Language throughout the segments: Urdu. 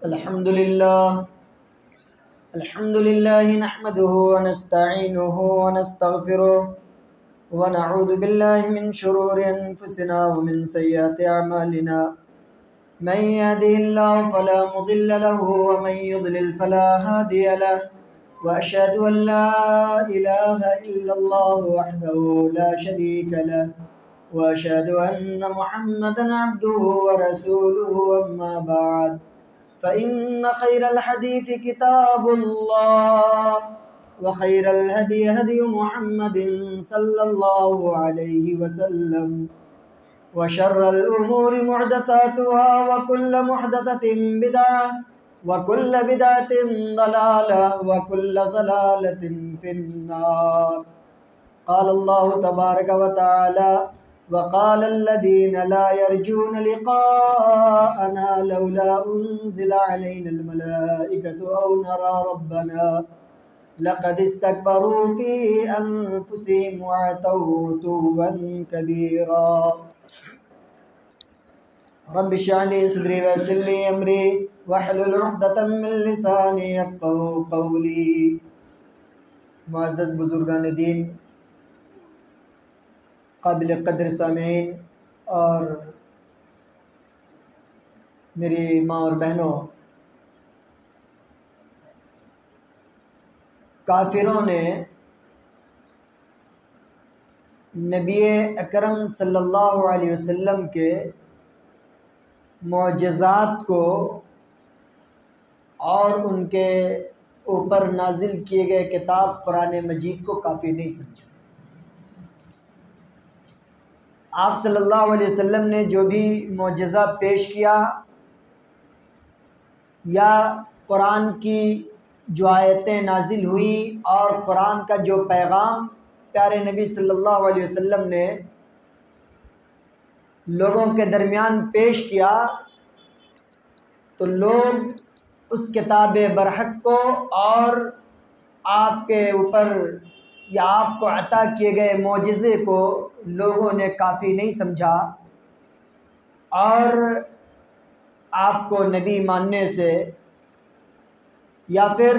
الحمد لله نحمده ونستعينه ونستغفره ونعوذ بالله من شرور أنفسنا ومن سيئات أعمالنا من يهده الله فلا مضل له ومن يضلل فلا هادي له وأشهد أن لا إله إلا الله وحده لا شريك له وأشهد أن محمدا عبده ورسوله أما بعد فإن خير الحديث كتاب الله وخير الهدي هدي محمد صلى الله عليه وسلم وشر الأمور محدثاتها وكل محدثة بدعة وكل بدعة ضلالة وكل ضلالة في النار. قال الله تبارك وتعالى: وقال الذين لا يرجون لقاءنا لولا أنزل علينا الملائكة أو نرى ربنا لقد استكبروا في أنفسهم وعتوا عتوا كبيرا. رب اشرح لي صدري ويسر لي أمري واحلل عقدة من لساني يفقهوا قولي. معزز بزرگان دین، قابل قدر سامعین اور میری ماں اور بہنوں، کافروں نے نبی اکرم صلی اللہ علیہ وسلم کے معجزات کو اور ان کے اوپر نازل کیے گئے کتاب قرآن مجید کو کافی نہیں سمجھا. آپ صلی اللہ علیہ وسلم نے جو بھی معجزہ پیش کیا یا قرآن کی جو آیتیں نازل ہوئی اور قرآن کا جو پیغام پیارے نبی صلی اللہ علیہ وسلم نے لوگوں کے درمیان پیش کیا، تو لوگ اس کتاب برحق کو اور آپ کے اوپر یا آپ کو عطا کیے گئے معجزے کو لوگوں نے کافی نہیں سمجھا، اور آپ کو نبی ماننے سے یا پھر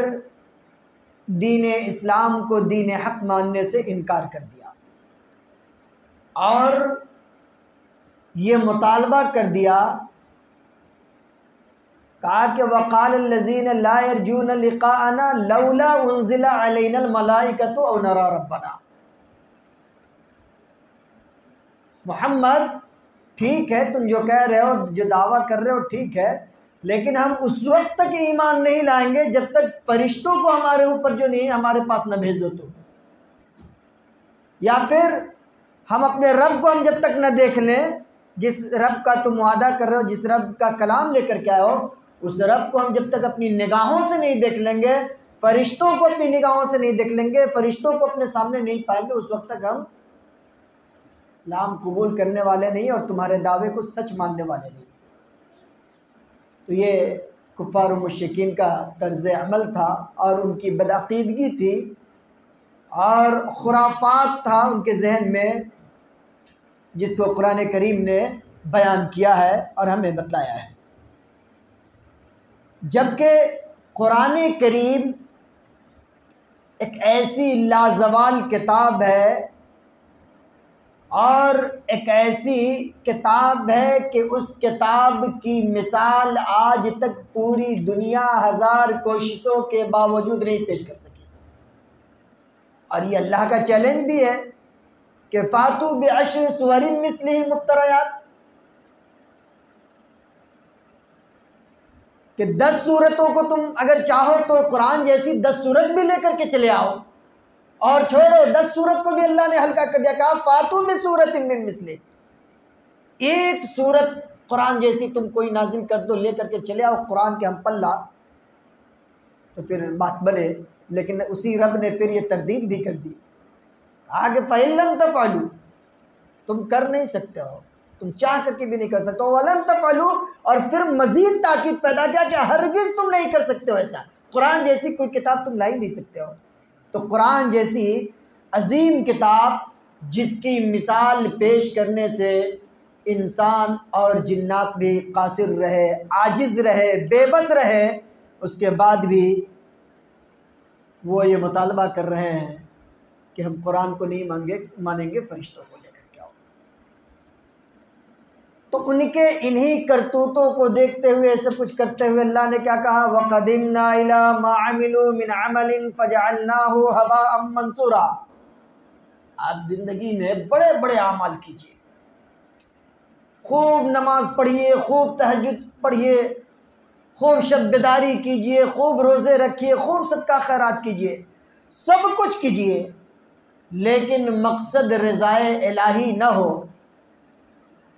دین اسلام کو دین حق ماننے سے انکار کر دیا، اور یہ مطالبہ کر دیا، کہا کہ وقال الذین لا یرجون لقاءنا لولا انزل علینا الملائکۃ او نرى ربنا. محمد ٹھیک ہے، تم جو کہہ رہے ہو، جو دعویٰ کر رہے ہو ٹھیک ہے، لیکن ہم اس وقت تک ایمان نہیں لائیں گے جب تک فرشتوں کو ہمارے اوپر جو نہیں ہمارے پاس نہ بھیج دو. تو یا پھر ہم اپنے رب کو ہم جب تک نہ دیکھ لیں، جس رب کا تم وعدہ کر رہے ہو، جس رب کا کلام لے کر کے آئے ہو، اس رب کو ہم جب تک اپنی نگاہوں سے نہیں دیکھ لیں گے، فرشتوں کو اپنی نگاہوں سے نہیں دیکھ لیں گے، فرشتوں کو اپنے سامنے نہیں پائیں گے، اس وقت تک ہم اسلام قبول کرنے والے نہیں اور تمہارے دعوے کو سچ ماننے والے نہیں. تو یہ کفار و مشرکین کا طرز عمل تھا، اور ان کی بدعقیدگی تھی اور خرافات تھا ان کے ذہن میں، جس کو قرآن کریم نے بیان کیا ہے اور ہمیں بتلایا ہے. جبکہ قرآن کریم ایک ایسی لازوال کتاب ہے اور ایک ایسی کتاب ہے کہ اس کتاب کی مثال آج تک پوری دنیا 1000 کوششوں کے باوجود نہیں پیش کر سکی. اور یہ اللہ کا چیلنج بھی ہے کہ فاتو بعشر سور مثلہ مفتریات، کہ 10 صورتوں کو تم اگر چاہو تو قرآن جیسی 10 صورت بھی لے کر کے چلے آؤ، اور چھوڑو 10 صورت کو بھی اللہ نے ہلکا کر دیا، کہا فاتو بصورت من مثلہ، ایک صورت قرآن جیسی تم کوئی نازل کر دو، لے کر کے چلے آؤ قرآن کے ہم پلہ، تو پھر بات بنے. لیکن اسی رب نے پھر یہ تردید بھی کر دی، کہا کہ فَإِن لَمْ تَفْعَلُوا، تم کر نہیں سکتے ہو، تم چاہ کر کے بھی نہیں کر سکتے ہو، وَلَن تَفْعَلُوا، اور پھر مزید تاکید پیدا کیا کہ ہرگز تم نہیں کر سکتے ہو ایسا، قرآن جیسی کوئی کتاب تم لا ہی نہیں سکتے ہو. تو قرآن جیسی عظیم کتاب جس کی مثال پیش کرنے سے انسان اور جنات بھی قاصر رہے، عاجز رہے، بے بس رہے، اس کے بعد بھی وہ یہ مطالبہ کر رہے ہیں کہ ہم قرآن کو نہیں مانیں گے، فرشتوں کو لے کر کے آؤ۔ تو ان کے انہی کرتوتوں کو دیکھتے ہوئے، سب کچھ کرتے ہوئے اللہ نے کیا کہا؟ وَقَدِمْنَا إِلَىٰ مَا عَمِلُوا مِنْ عَمَلٍ فَجَعَلْنَاهُ هَبَاءً مَنْثُورًا۔ آپ زندگی میں بڑے بڑے اعمال کیجئے، خوب نماز پڑھیے، خوب تہجد پڑھیے، خوب شب بیداری کیجئے، خوب روزے رکھیے، خوب صدقہ خیرات کیجئے، سب کچھ کیجئے، لیکن مقصد رضائے الہی نہ ہو،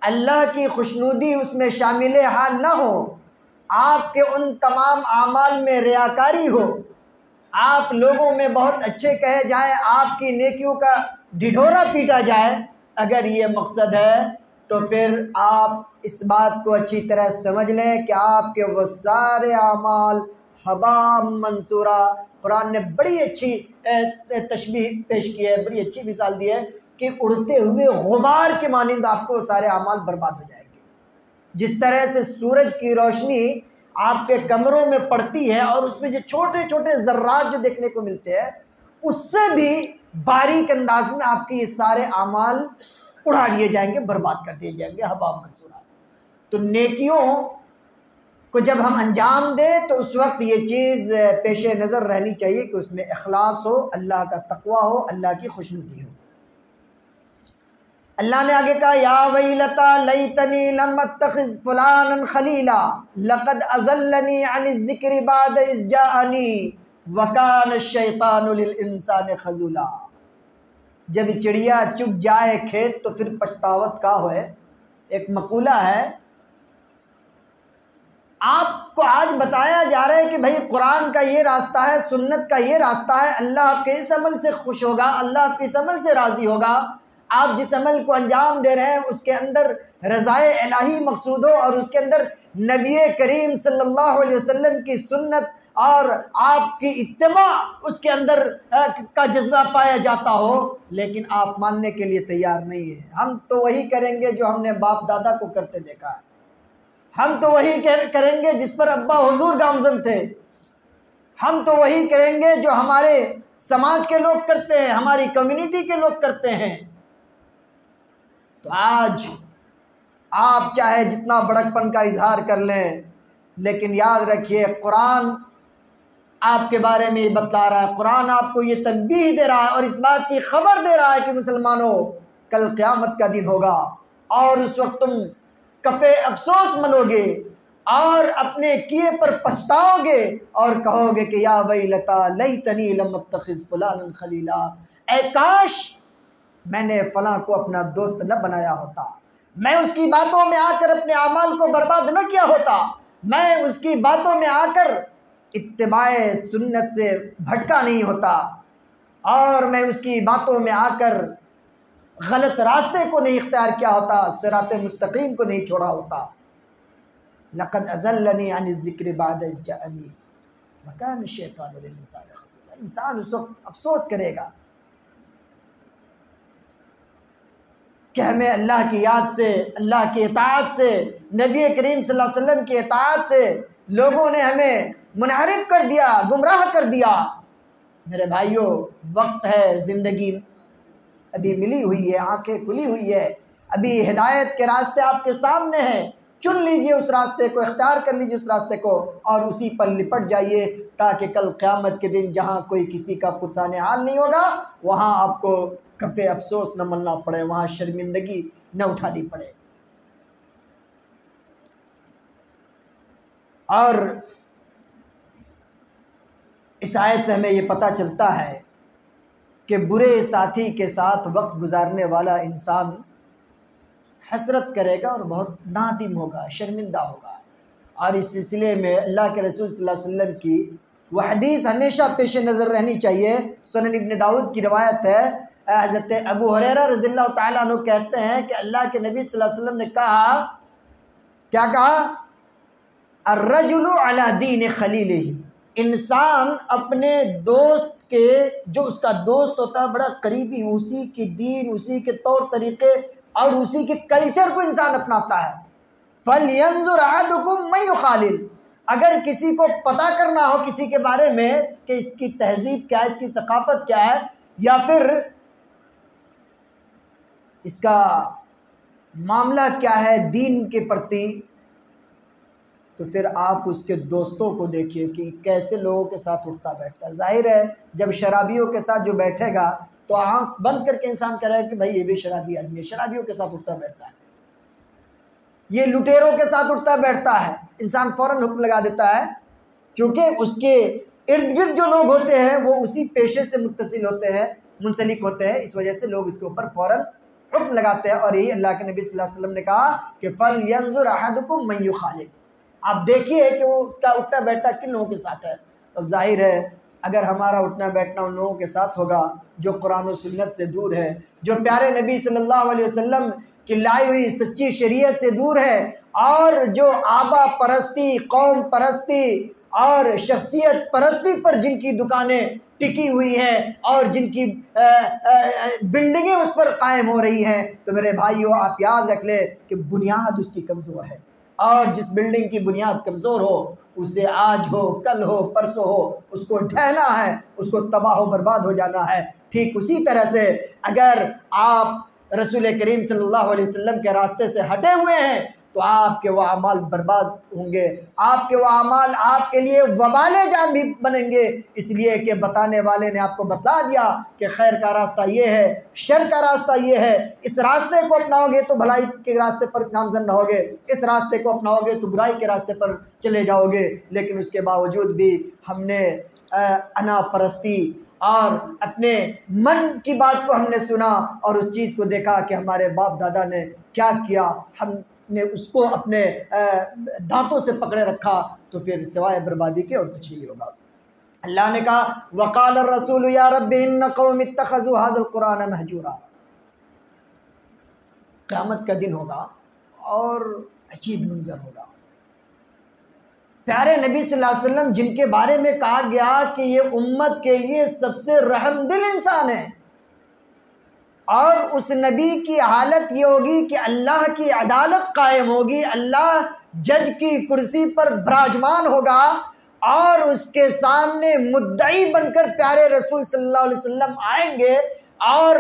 اللہ کی خوشنودی اس میں شامل حال نہ ہو، آپ کے ان تمام اعمال میں ریاکاری ہو، آپ لوگوں میں بہت اچھے کہے جائیں، آپ کی نیکیوں کا ڈھڈورا پیٹا جائے، اگر یہ مقصد ہے تو پھر آپ اس بات کو اچھی طرح سمجھ لیں کہ آپ کے وہ سارے اعمال ہباء منصورا۔ قرآن نے بڑی اچھی تشبیہ پیش کی ہے، بڑی اچھی مثال دی ہے کہ اڑتے ہوئے غبار کے مانند آپ کو سارے اعمال برباد ہو جائیں گے۔ جس طرح سے سورج کی روشنی آپ کے کمروں میں پڑتی ہے اور اس میں جو چھوٹے چھوٹے ذرات جو دیکھنے کو ملتے ہیں، اس سے بھی باریک انداز میں آپ کے یہ سارے اعمال اڑا لیے جائیں گے، برباد کر دیے جائیں گے، ہباء منصورا۔ تو نیکیوں کو جب ہم انجام دیں تو اس وقت یہ چیز پیش نظر رہنی چاہیے کہ اس میں اخلاص ہو، اللہ کا تقوی ہو، اللہ کی خوشنودی ہو۔ اللہ نے آگے کہا یا ویلتا لیتنی لم اتخذ فلانا خلیلا لقد اضلنی عن الذکر بعد اذ جاءنی وکان الشیطان للانسان خذولا۔ جب چڑیا چگ جائے کھیت تو پھر پچھتاوت کا ہوئے، ایک مقولہ ہے۔ آپ کو آج بتایا جا رہا ہے کہ بھئی قرآن کا یہ راستہ ہے، سنت کا یہ راستہ ہے، اللہ آپ کے اس عمل سے خوش ہوگا، اللہ آپ کے اس عمل سے راضی ہوگا، آپ جس عمل کو انجام دے رہے ہیں اس کے اندر رضائے الہی مقصود ہو اور اس کے اندر نبی کریم صلی اللہ علیہ وسلم کی سنت اور آپ کی اتباع اس کے اندر کا جذبہ پایا جاتا ہو، لیکن آپ ماننے کے لیے تیار نہیں ہیں۔ ہم تو وہی کریں گے جو ہم نے باپ دادا کو کرتے دیکھا ہے، ہم تو وہی کریں گے جس پر ابا حضور گامزن تھے، ہم تو وہی کریں گے جو ہمارے سماج کے لوگ کرتے ہیں، ہماری کمیونٹی کے لوگ کرتے ہیں۔ تو آج آپ چاہے جتنا بڑک پن کا اظہار کر لیں، لیکن یاد رکھیے قرآن آپ کے بارے میں یہ بتلا رہا ہے، قرآن آپ کو یہ تنبیہ دے رہا ہے اور اس بات کی خبر دے رہا ہے کہ مسلمانوں کل قیامت کا دن ہوگا اور اس وقت تم کفے افسوس منو گے اور اپنے کیے پر پچھتاؤ گے اور کہو گے کہ یا ویلتا لیتنی لم اتخذ فلانا خلیلا، اے کاش میں نے فلاں کو اپنا دوست نہ بنایا ہوتا، میں اس کی باتوں میں آ کر اپنے اعمال کو برباد نہ کیا ہوتا، میں اس کی باتوں میں آ کر اتباع سنت سے بھٹکا نہیں ہوتا، اور میں اس کی باتوں میں آ کر غلط راستے کو نہیں اختیار کیا ہوتا، صراط مستقیم کو نہیں چھوڑا ہوتا۔ لقد اضلنی عن الذکر بعد اذ جاءنی وکان الشیطان للانسان خذولا۔ انسان اس وقت افسوس کرے گا کہ ہمیں اللہ کی یاد سے، اللہ کی اطاعت سے، نبی کریم صلی اللہ علیہ وسلم کی اطاعت سے لوگوں نے ہمیں منحرف کر دیا، گمراہ کر دیا۔ میرے بھائیوں، وقت ہے، زندگی ابھی ملی ہوئی ہے، آنکھیں کھلی ہوئی ہے، ابھی ہدایت کے راستے آپ کے سامنے ہیں، چن لیجئے اس راستے کو، اختیار کر لیجئے اس راستے کو اور اسی پر لپٹ جائیے، تاکہ کل قیامت کے دن جہاں کوئی کسی کا پرسان حال نہیں ہوگا، وہاں آپ کو کفے افسوس نہ ملنا پڑے، وہاں شرمندگی نہ اٹھانی پڑے۔ اور اس آیت سے ہمیں یہ پتہ چلتا ہے کہ برے ساتھی کے ساتھ وقت گزارنے والا انسان حسرت کرے گا اور بہت نادم ہوگا، شرمندہ ہوگا۔ اور اس سلسلے میں اللہ کے رسول صلی اللہ علیہ وسلم کی وہ حدیث ہمیشہ پیش نظر رہنی چاہیے۔ سنن ابن داؤد کی روایت ہے، حضرت ابو ہریرہ رضی اللہ تعالیٰ عنہ کہتے ہیں کہ اللہ کے نبی صلی اللہ علیہ وسلم نے کہا، کیا کہا؟ الرجل علی دین خلیلہ، انسان اپنے دوست کے، جو اس کا دوست ہوتا ہے بڑا قریبی، اسی کی دین، اسی کے طور طریقے اور اسی کے کلچر کو انسان اپناتا ہے۔ فَلْيَنْظُرْ أَحَدُكُمْ مَنْ يُخَالِلْ، اگر کسی کو پتہ کرنا ہو کسی کے بارے میں کہ اس کی تہذیب کیا ہے، اس کی ثقافت کیا ہے، یا پھر اس کا معاملہ کیا ہے دین کے پرتی، تو پھر آپ اس کے دوستوں کو دیکھیے کہ کیسے لوگوں کے ساتھ اٹھتا بیٹھتا ہے۔ ظاہر ہے جب شرابیوں کے ساتھ جو بیٹھے گا تو آنکھ بند کر کے انسان کہہ رہا ہے کہ بھائی یہ بھی شرابی آدمی ہے، شرابیوں کے ساتھ اٹھتا بیٹھتا ہے، یہ لٹیروں کے ساتھ اٹھتا بیٹھتا ہے، انسان فوراً حکم لگا دیتا ہے، چونکہ اس کے ارد گرد جو لوگ ہوتے ہیں وہ اسی پیشے سے متصل ہوتے ہیں، منسلک ہوتے ہیں، اس وجہ سے لوگ اس کے اوپر فوراً حکم لگاتے ہیں۔ اور یہی اللہ کے نبی صلی اللہ علیہ وسلم نے کہا کہ فَلْيَنْظُرْ أَحَدُكُمْ مَنْ يُخَالِلْ، آپ دیکھیے کہ وہ اس کا اٹھنا بیٹھنا کن لوگوں کے ساتھ ہے۔ اب ظاہر ہے اگر ہمارا اٹھنا بیٹھنا ان لوگوں کے ساتھ ہوگا جو قرآن و سنت سے دور ہے، جو پیارے نبی صلی اللہ علیہ وسلم کی لائی ہوئی سچی شریعت سے دور ہے، اور جو آبا پرستی، قوم پرستی اور شخصیت پرستی پر جن کی دکانیں ٹکی ہوئی ہیں اور جن کی بلڈنگیں اس پر قائم ہو رہی ہیں، تو میرے بھائیوں آپ یاد رکھ لیں کہ بنیاد اس کی کمزور ہے، اور جس بلڈنگ کی بنیاد کمزور ہو اسے آج ہو کل ہو پرسوں ہو اس کو ڈھہنا ہے، اس کو تباہ و برباد ہو جانا ہے۔ ٹھیک اسی طرح سے اگر آپ رسول کریم صلی اللہ علیہ وسلم کے راستے سے ہٹے ہوئے ہیں تو آپ کے وہ اعمال برباد ہوں گے، آپ کے وہ اعمال آپ کے لیے وبال جان بھی بنیں گے، اس لیے کہ بتانے والے نے آپ کو بتا دیا کہ خیر کا راستہ یہ ہے، شر کا راستہ یہ ہے، اس راستے کو اپناؤ گے تو بھلائی کے راستے پر گامزن رہو گے، اس راستے کو اپناؤ گے تو برائی کے راستے پر چلے جاؤ گے۔ لیکن اس کے باوجود بھی ہم نے انا پرستی اور اپنے من کی بات کو ہم نے سنا اور اس چیز کو دیکھا کہ ہمارے باپ دادا نے کیا کیا، ہم نے اس کو اپنے دانتوں سے پکڑے رکھا، تو پھر سوائے بربادی کے اور کچھ نہیں ہوگا۔ اللہ نے کہا وقال الرسول یا رب ان قوم اتخذوا هذا القرآن مہجورا، قیامت کا دن ہوگا اور عجیب منظر ہوگا۔ پیارے نبی صلی اللہ علیہ وسلم جن کے بارے میں کہا گیا کہ یہ امت کے لیے سب سے رحم دل انسان ہے، اور اس نبی کی حالت یہ ہوگی کہ اللہ کی عدالت قائم ہوگی، اللہ جج کی کرسی پر براجمان ہوگا اور اس کے سامنے مدعی بن کر پیارے رسول صلی اللہ علیہ وسلم آئیں گے اور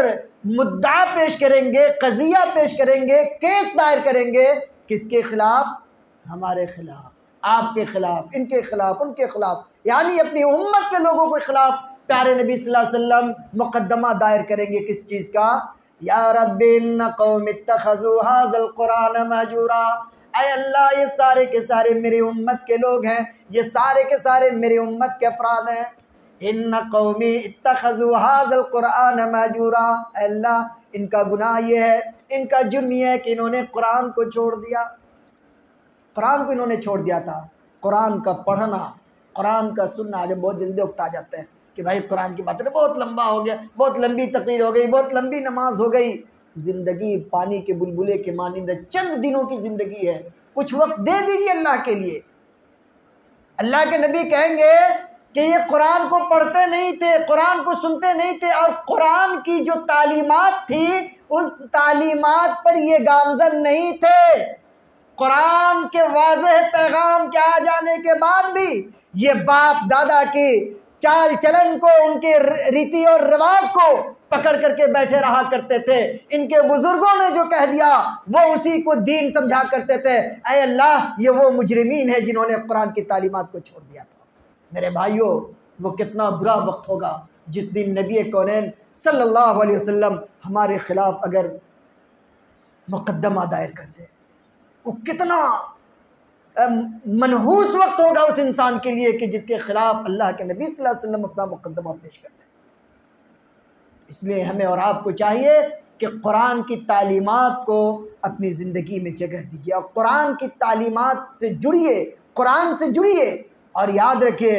مدعا پیش کریں گے، قضیہ پیش کریں گے، کیس دائر کریں گے، کس کے خلاف؟ ہمارے خلاف، آپ کے خلاف، ان کے خلاف، ان کے خلاف، یعنی اپنی امت کے لوگوں کے خلاف پیارے نبی صلی اللہ علیہ وسلم مقدمہ دائر کریں گے۔ کس چیز کا؟ یا رب ان قوم اتخذوا هذا القرآن مہجورا، اے اللہ یہ سارے کے سارے میری امت کے لوگ ہیں، یہ سارے کے سارے میری امت کے افراد ہیں۔ ان قومی اتخذوا هذا القرآن مہجورا، اے اللہ ان کا گناہ یہ ہے، ان کا جرم یہ ہے کہ انہوں نے قرآن کو چھوڑ دیا، قرآن کو انہوں نے چھوڑ دیا تھا۔ قرآن کا پڑھنا، قرآن کا سننا، جب بہت جلدی اکتا جاتے ہیں کہ بھائی قرآن کی باتیں بہت لمبا ہو گیا، بہت لمبی تقریر ہو گئی، بہت لمبی نماز ہو گئی۔ زندگی پانی کے بلبلے کے مانند چند دنوں کی زندگی ہے، کچھ وقت دے دیجیے اللہ کے لیے۔ اللہ کے نبی کہیں گے کہ یہ قرآن کو پڑھتے نہیں تھے، قرآن کو سنتے نہیں تھے، اور قرآن کی جو تعلیمات تھی اس تعلیمات پر یہ گامزن نہیں تھے۔ قرآن کے واضح پیغام کے آ جانے کے بعد بھی یہ باپ دادا کی چال چلن کو، ان کے ریتی اور رواج کو پکڑ کر کے بیٹھے رہا کرتے تھے۔ ان کے بزرگوں نے جو کہہ دیا وہ اسی کو دین سمجھا کرتے تھے۔ اے اللہ یہ وہ مجرمین ہیں جنہوں نے قرآن کی تعلیمات کو چھوڑ دیا تھا۔ میرے بھائیوں وہ کتنا برا وقت ہوگا جس دن نبی کونین صلی اللہ علیہ وسلم ہمارے خلاف اگر مقدمہ دائر کرتے، وہ کتنا منحوس وقت ہوگا اس انسان کے لیے کہ جس کے خلاف اللہ کے نبی صلی اللہ علیہ وسلم اپنا مقدمہ پیش کرتے ہیں۔ اس لیے ہمیں اور آپ کو چاہیے کہ قرآن کی تعلیمات کو اپنی زندگی میں جگہ دیجیے اور قرآن کی تعلیمات سے جڑیے، قرآن سے جڑیے۔ اور یاد رکھیے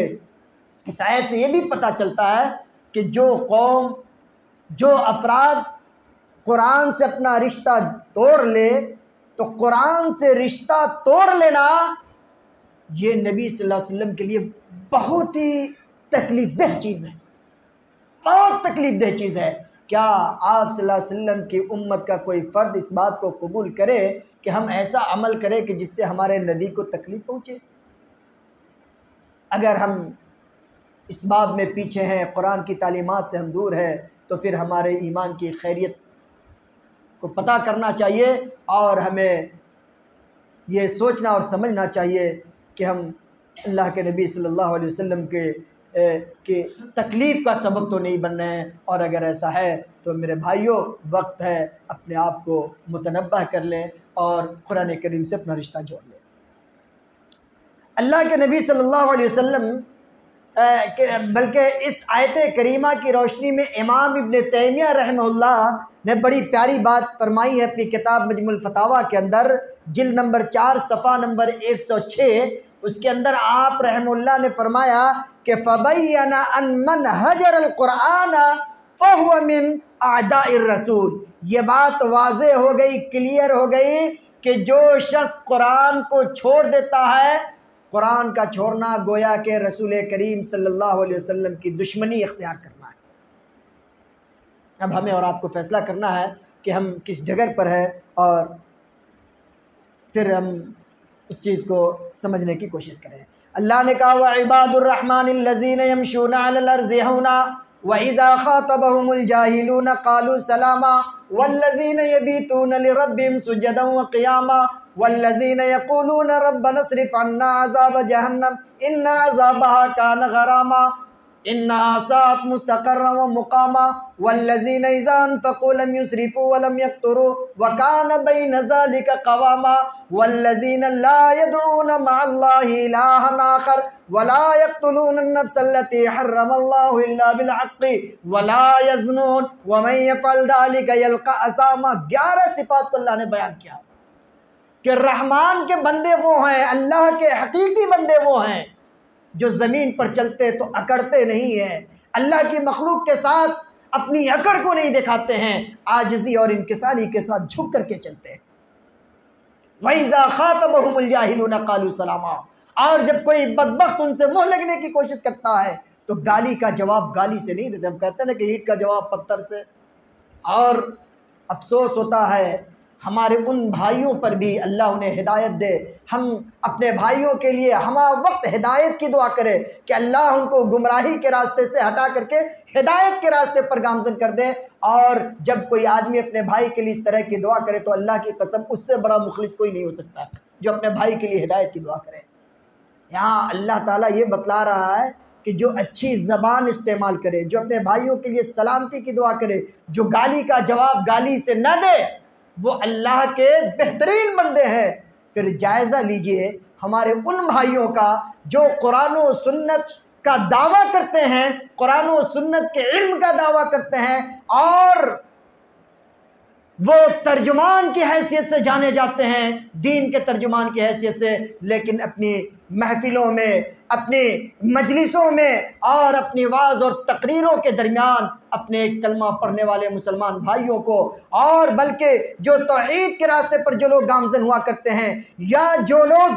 اس آیت سے یہ بھی پتہ چلتا ہے کہ جو قوم، جو افراد قرآن سے اپنا رشتہ توڑ لے تو قرآن سے رشتہ توڑ لینا یہ نبی صلی اللہ علیہ وسلم کے لیے بہت ہی تکلیف دہ چیز ہے، بہت تکلیف دہ چیز ہے کیا آپ صلی اللہ علیہ وسلم کی امت کا کوئی فرد اس بات کو قبول کرے کہ ہم ایسا عمل کریں کہ جس سے ہمارے نبی کو تکلیف پہنچے؟ اگر ہم اس بات میں پیچھے ہیں، قرآن کی تعلیمات سے ہم دور ہیں، تو پھر ہمارے ایمان کی خیریت کو پتہ کرنا چاہیے، اور ہمیں یہ سوچنا اور سمجھنا چاہیے کہ ہم اللہ کے نبی صلی اللہ علیہ وسلم کے تکلیف کا سبب تو نہیں بن رہے ہیں، اور اگر ایسا ہے تو میرے بھائیوں وقت ہے اپنے آپ کو متنبہ کر لیں اور قرآن کریم سے اپنا رشتہ جوڑ لیں۔ اللہ کے نبی صلی اللہ علیہ وسلم بلکہ اس آیت کریمہ کی روشنی میں امام ابن تیمیہ رحمہ اللہ نے بڑی پیاری بات فرمائی ہے اپنی کتاب مجموع الفتاویٰ کے اندر، جلد نمبر 4 صفحہ نمبر 106۔ اس کے اندر آپ رحمہ اللہ نے فرمایا کہ فَبَيَّنَ أَن مَّنْ هَجَرَ الْقُرْآنَ فَهُوَ مِنْ أَعْدَاءِ الرَّسُولِ۔ یہ بات واضح ہو گئی، کلیئر ہو گئی کہ جو شخص قرآن کو چھوڑ دیتا ہے، قرآن کا چھوڑنا گویا کہ رسول کریم صلی اللہ علیہ وسلم کی دشمنی اختیار کرنا ہے۔ اب ہمیں اور آپ کو فیصلہ کرنا ہے کہ ہم کس ڈگر پر ہیں، اور پھر ہم اس چیز کو سمجھنے کی کوشش کریں۔ اللہ نے کہا وَعِبَادُ الرَّحْمَنِ الَّذِينَ يَمْشُونَ عَلَى الْأَرْضِ هَوْنًا وَإِذَا خَاطَبَهُمُ الْجَاهِلُونَ قَالُوا سَلَامًا وَالَّذِينَ يَبِيتُونَ لِرَبِّهِمْ سُجَّدًا وَقِيَامًا وَالَّذِينَ يَقُولُونَ رَبَّنَا اصْرِفْ عَنَّا عَذَابَ جَهَنَّمَ إِنَّ عَذَابَهَا كَانَ غَرَامًا إِنَّهَا سَاءَتْ مُسْتَقَرًّا وَمُقَامًا وَالَّذِينَ إِذَا أَنفَقُوا لَمْ يُسْرِفُوا وَلَمْ يَقْتُرُوا وَكَانَ بَيْنَ ذَلِكَ قَوَامًا وَالَّذِينَ لَا يَدْعُونَ مَعَ اللَّهِ إِلَٰهًا آخَرَ وَلَا يَقْتُلُونَ النَّفْسَ الَّتِي حَرَّمَ اللَّهُ إِلَّا بِالْحَقِّ وَلَا يَزْنُونَ وَمَن يَفْعَلْ ذَلِكَ يَلْقَ أَثَامًا۔ 11 صفات کو اللہ نے بیان کیا کہ رحمان کے بندے وہ ہیں، اللہ کے حقیقی بندے وہ ہیں جو زمین پر چلتے تو اکڑتے نہیں ہیں، اللہ کی مخلوق کے ساتھ اپنی اکڑ کو نہیں دکھاتے ہیں، عاجزی اور انکساری کے ساتھ جھک کر کے چلتے ہیں۔ وَإِذَا خَاطَبَهُمُ الْجَاهِلُونَ قَالُوا سَلَامًا، اور جب کوئی بدبخت ان سے منہ لگنے کی کوشش کرتا ہے تو گالی کا جواب گالی سے نہیں دیتے۔ ہم کہتے ہیں نا کہ اینٹ کا جواب پتھر سے، اور افسوس ہوتا ہے ہمارے ان بھائیوں پر بھی، اللہ انہیں ہدایت دے۔ ہم اپنے بھائیوں کے لیے ہمہ وقت ہدایت کی دعا کرے کہ اللہ ان کو گمراہی کے راستے سے ہٹا کر کے ہدایت کے راستے پر گامزن کر دے، اور جب کوئی آدمی اپنے بھائی کے لیے اس طرح کی دعا کرے تو اللہ کی قسم اس سے بڑا مخلص کوئی نہیں ہو سکتا جو اپنے بھائی کے لیے ہدایت کی دعا کرے۔ یہاں اللہ تعالیٰ یہ بتلا رہا ہے کہ جو اچھی زبان استعمال کرے، جو اپنے بھائیوں کے لیے سلامتی کی دعا کرے، جو گالی کا جواب گالی سے نہ دے، وہ اللہ کے بہترین بندے ہیں۔ پھر جائزہ لیجئے ہمارے ان بھائیوں کا جو قرآن و سنت کا دعویٰ کرتے ہیں، قرآن و سنت کے علم کا دعویٰ کرتے ہیں، اور وہ ترجمان کی حیثیت سے جانے جاتے ہیں، دین کے ترجمان کی حیثیت سے، لیکن اپنی محفلوں میں، اپنی مجلسوں میں اور اپنی وعظ اور تقریروں کے درمیان اپنے کلمہ پڑھنے والے مسلمان بھائیوں کو، اور بلکہ جو توحید کے راستے پر جو لوگ گامزن ہوا کرتے ہیں، یا جو لوگ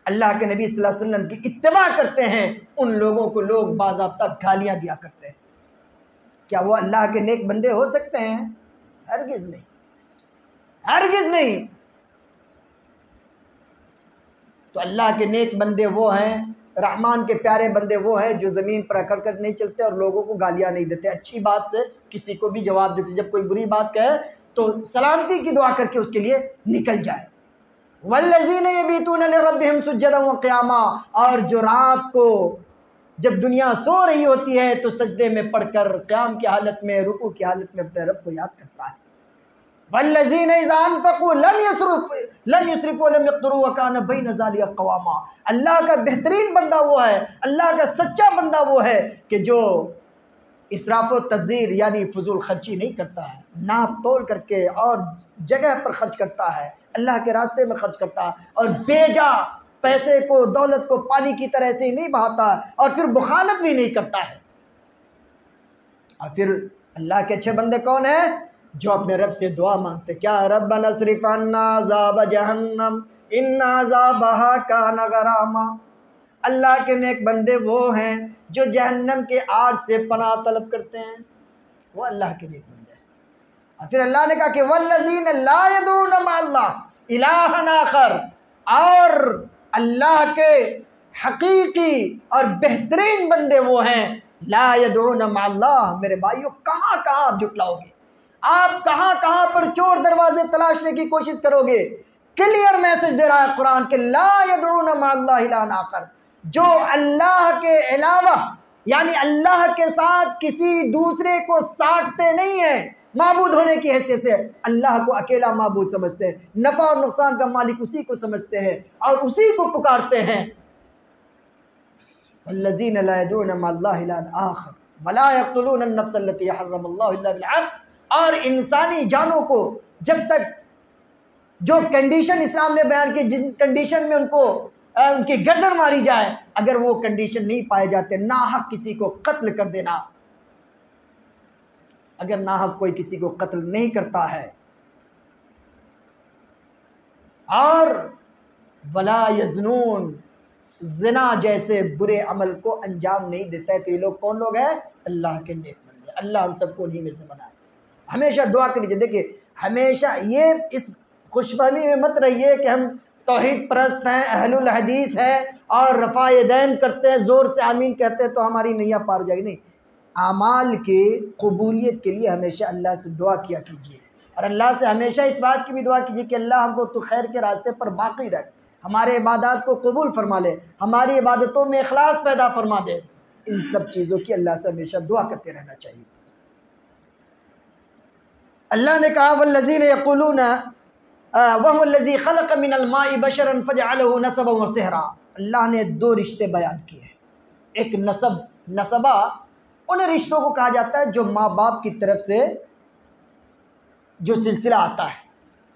اللہ کے نبی صلی اللہ علیہ وسلم کی اتباع کرتے ہیں، ان لوگوں کو لوگ باضابطہ گالیاں دیا کرتے ہیں۔ کیا وہ اللہ کے نیک بندے ہو سکتے ہیں؟ ہرگز نہیں، ہرگز نہیں۔ تو اللہ کے نیک بندے وہ ہیں، رحمان کے پیارے بندے وہ ہیں جو زمین پر اکڑ کر نہیں چلتے اور لوگوں کو گالیاں نہیں دیتے، اچھی بات سے کسی کو بھی جواب دیتے، جب کوئی بری بات کہے تو سلامتی کی دعا کر کے اس کے لیے نکل جائے۔ وَالَّذِينَ يَبِيتُونَ لِرَبِّهِمْ سُجَّدًا وَقِيَامًا، اور جو رات کو جب دنیا سو رہی ہوتی ہے تو سجدے میں پڑھ کر، قیام کی حالت میں، رکوع کی حالت میں اپنے رب کو یاد کرتا ہے۔ وَالَّذِينَ إِذَا أَنفَقُوا لَمْ يُسْرِفُوا وَلَمْ يَقْتُرُوا وَكَانَ بَيْنَ ذَلِكَ قَوَامًا۔ اللہ کا بہترین بندہ وہ ہے، اللہ کا سچا بندہ وہ ہے کہ جو اسراف و تبذیر یعنی فضول خرچی نہیں کرتا ہے، ناپ تول کر کے اور جگہ پر خرچ کرتا ہے، اللہ کے راستے میں خرچ کرتا ہے، اور بے جا پیسے کو، دولت کو پانی کی طرح سے ہی نہیں بہاتا، اور پھر بخالت بھی نہیں کرتا ہے۔ اور پھر اللہ کے اچھے بندے کون ہیں؟ جو اپنے رب سے دعا مانگتے، کیا ربنا اصرف عنا عذاب جہنم ان عذابها کان غراما۔ اللہ کے نیک بندے وہ ہیں جو جہنم کے آگ سے پناہ طلب کرتے ہیں، وہ اللہ کے نیک بندے ہیں۔ اور پھر اللہ نے کہا کہ والذین لا یدعون مع اللہ الہا آخر، اور اللہ کے حقیقی اور بہترین بندے وہ ہیں لا یدعون مع اللہ۔ میرے بھائیو کہاں کہاں آپ جھٹلاؤ گے، آپ کہاں کہاں پر چور دروازے تلاشنے کی کوشش کرو گے؟ کلیئر میسج دے رہا ہے قرآن کہ لا یدعون مع اللہ الہا آخر، جو اللہ کے علاوہ یعنی اللہ کے ساتھ کسی دوسرے کو ساٹھتے نہیں ہیں معبود ہونے کی حیثیت سے، اللہ کو اکیلا معبود سمجھتے ہیں، نفع اور نقصان کا مالک اسی کو سمجھتے ہیں اور اسی کو پکارتے ہیں۔ والذین لا یدعون مع اللہ الہا آخر ولا یقتلون النفس التي حرم اللہ الا بالحق، اور انسانی جانوں کو جب تک جو کنڈیشن اسلام نے بیان کی، جن کنڈیشن میں ان کی گردن ماری جائے، اگر وہ کنڈیشن نہیں پائے جاتے، ناحق کسی کو قتل کر دینا، اگر ناحق کوئی کسی کو قتل نہیں کرتا ہے، اور ولا یزنون، زنا جیسے برے عمل کو انجام نہیں دیتا ہے، تو یہ لوگ کون لوگ ہیں؟ اللہ کے نیک بندے۔ اللہ ہم سب کو انہی میں سے بنائے۔ ہمیشہ دعا کرنی چاہیے۔ دیکھیے ہمیشہ یہ اس خوش فہمی میں مت رہیے کہ ہم توحید پرست ہیں، اہل الحدیث ہیں اور رفع یدین کرتے ہیں، زور سے آمین کہتے ہیں تو ہماری نیا پار جائے گی، نہیں۔ اعمال کی قبولیت کے لیے ہمیشہ اللہ سے دعا کیا کیجیے، اور اللہ سے ہمیشہ اس بات کی بھی دعا کیجیے کہ اللہ ہم کو تو خیر کے راستے پر باقی رکھ، ہمارے عبادات کو قبول فرما لے، ہماری عبادتوں میں اخلاص پیدا فرما دے۔ ان سب چیزوں کی اللہ سے ہمیشہ دعا کرتے رہنا چاہیے۔ اللہ نے کہا والذین یقولون وَهُوَ الَّذِي خَلَقَ مِنَ الْمَاءِ بَشَرًا فَجَعَلَهُ نَسَبًا وَصِهْرًا۔ اللہ نے دو رشتے بیان کیے، ایک نسبہ ان رشتوں کو کہا جاتا ہے جو ماں باپ کی طرف سے جو سلسلہ آتا ہے،